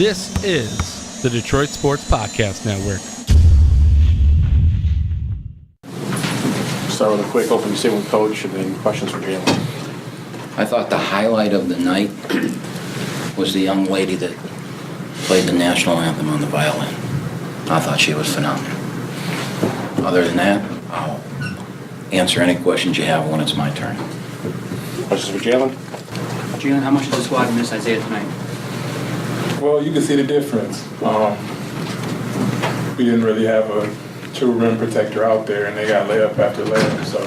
This is the Detroit Sports Podcast Network. Start with a quick opening statement, Coach, and then questions for Jalen. I thought the highlight of the night was the young lady that played the national anthem on the violin. I thought she was phenomenal. Other than that, I'll answer any questions you have when it's my turn. Questions for Jalen? Jalen, how much did the squad miss Isaiah tonight? Well, you can see the difference. We didn't really have a true rim protector out there, and they got layup after layup. So,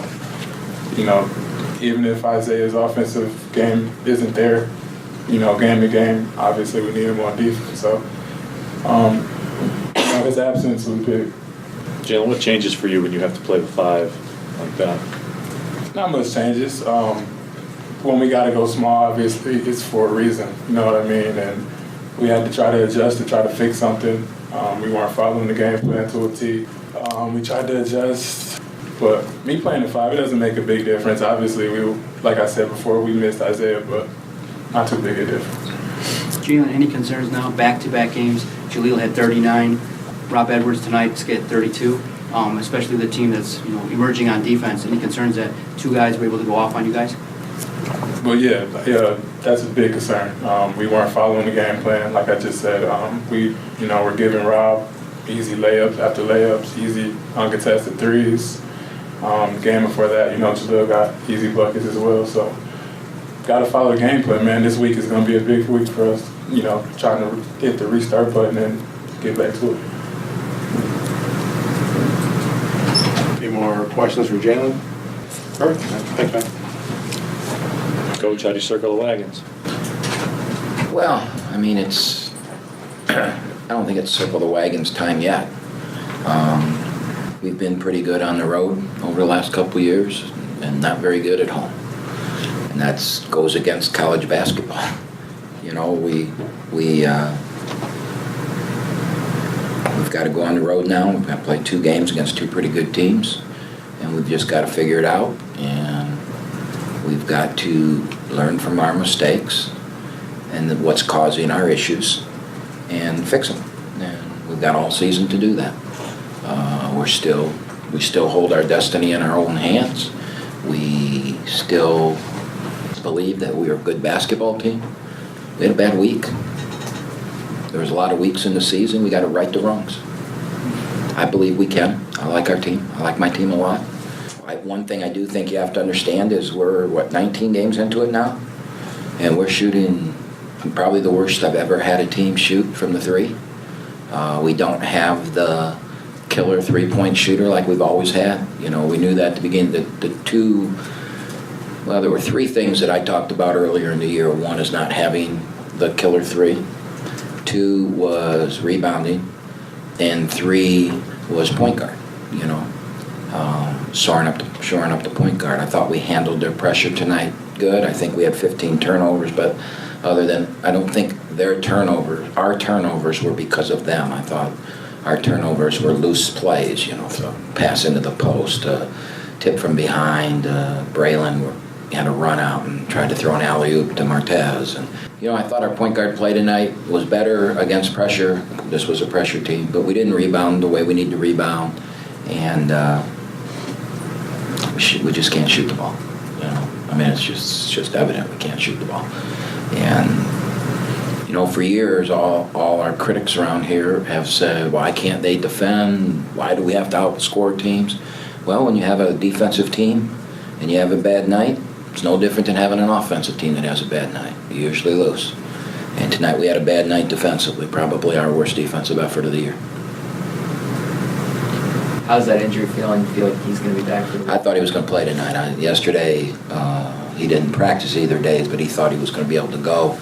even if Isaiah's offensive game isn't there, game to game, obviously we need him on defense. So, his absence was big. Jalen, what changes for you when you have to play with five like that? Not much changes. When we got to go small, obviously, it's for a reason. You know what I mean? And we had to try to adjust to try to fix something. We weren't following the game plan to a T. We tried to adjust, but me playing the five, it doesn't make a big difference. Obviously, like I said before, we missed Isaiah, but not too big a difference. Jalen, any concerns now? Back-to-back games. Jaleel had 39. Rob Edwards tonight get 32. Especially the team that's emerging on defense. Any concerns that two guys were able to go off on you guys? But yeah, that's a big concern. We weren't following the game plan, like I just said. We're giving Rob easy layups after layups, easy uncontested threes. Game before that, Jaleel got easy buckets as well. So, got to follow the game plan, man. This week is going to be a big week for us. Trying to hit the restart button and get back to it. Any more questions for Jalen? Perfect. Thanks, man. Coach, how do you circle the wagons? Well, it's I don't think it's circle the wagons time yet. We've been pretty good on the road over the last couple of years and not very good at home. And that goes against college basketball. We've got to go on the road now. We've got to play 2 games against 2 pretty good teams, and we've just got to figure it out. And we've got to learn from our mistakes and what's causing our issues and fix them. And we've got all season to do that. We still hold our destiny in our own hands. We still believe that we are a good basketball team. We had a bad week. There was a lot of weeks in the season. We got to right the wrongs. I believe we can. I like our team. I like my team a lot. One thing I do think you have to understand is we're, 19 games into it now? And we're shooting probably the worst I've ever had a team shoot from the 3. We don't have the killer 3-point shooter like we've always had. We knew that at the beginning. There were 3 things that I talked about earlier in the year. 1 is not having the killer 3. 2 was rebounding. And 3 was point guard, shoring up the point guard. I thought we handled their pressure tonight good. I think we had 15 turnovers, but I don't think our turnovers were because of them. I thought our turnovers were loose plays, so pass into the post, tip from behind. Braylon had a run out and tried to throw an alley-oop to Martez. And, I thought our point guard play tonight was better against pressure. This was a pressure team, but we didn't rebound the way we need to rebound. And we just can't shoot the ball. It's just evident we can't shoot the ball. And for years, all our critics around here have said, why can't they defend? Why do we have to outscore teams? Well, when you have a defensive team and you have a bad night, it's no different than having an offensive team that has a bad night. You usually lose. And tonight we had a bad night defensively, probably our worst defensive effort of the year. How's that injury feeling? You feel like he's going to be back for the... I thought he was going to play tonight. Yesterday, he didn't practice either days, but he thought he was going to be able to go.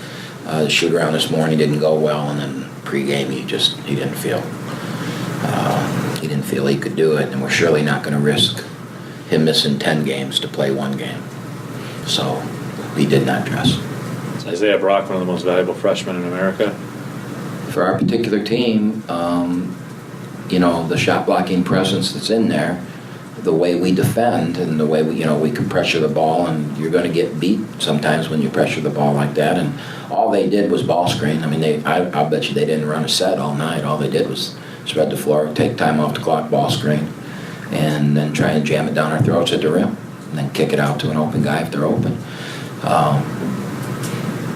The shoot around this morning didn't go well, and then pregame he didn't feel he could do it, and we're surely not going to risk him missing 10 games to play 1 game. So he did not dress. Is Isaiah Brock one of the most valuable freshmen in America? For our particular team, the shot blocking presence that's in there, the way we defend and the way we can pressure the ball, and you're going to get beat sometimes when you pressure the ball like that. And all they did was ball screen. I mean, I'll bet you they didn't run a set all night. All they did was spread the floor, take time off the clock, ball screen, and then try and jam it down our throats at the rim, and then kick it out to an open guy if they're open.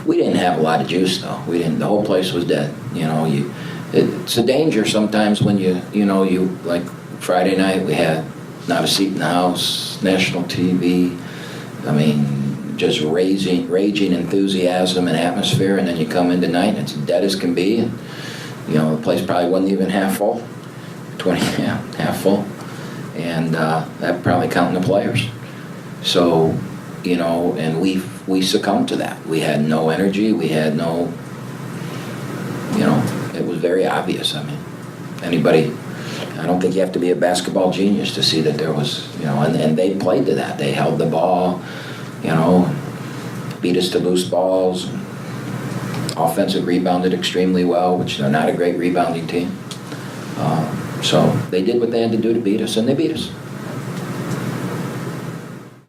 We didn't have a lot of juice though. We didn't. The whole place was dead. It's a danger sometimes when you like Friday night we had not a seat in the house, national TV. I mean, just raging enthusiasm and atmosphere, and then you come in tonight and it's dead as can be, and the place probably wasn't even half full, half full, and that probably counting the players. So, and we succumbed to that. We had no energy. We had no, it was very obvious. I mean, anybody. I don't think you have to be a basketball genius to see that there was, and they played to that. They held the ball, beat us to loose balls. Offensive rebounded extremely well, which they're not a great rebounding team. So they did what they had to do to beat us, and they beat us.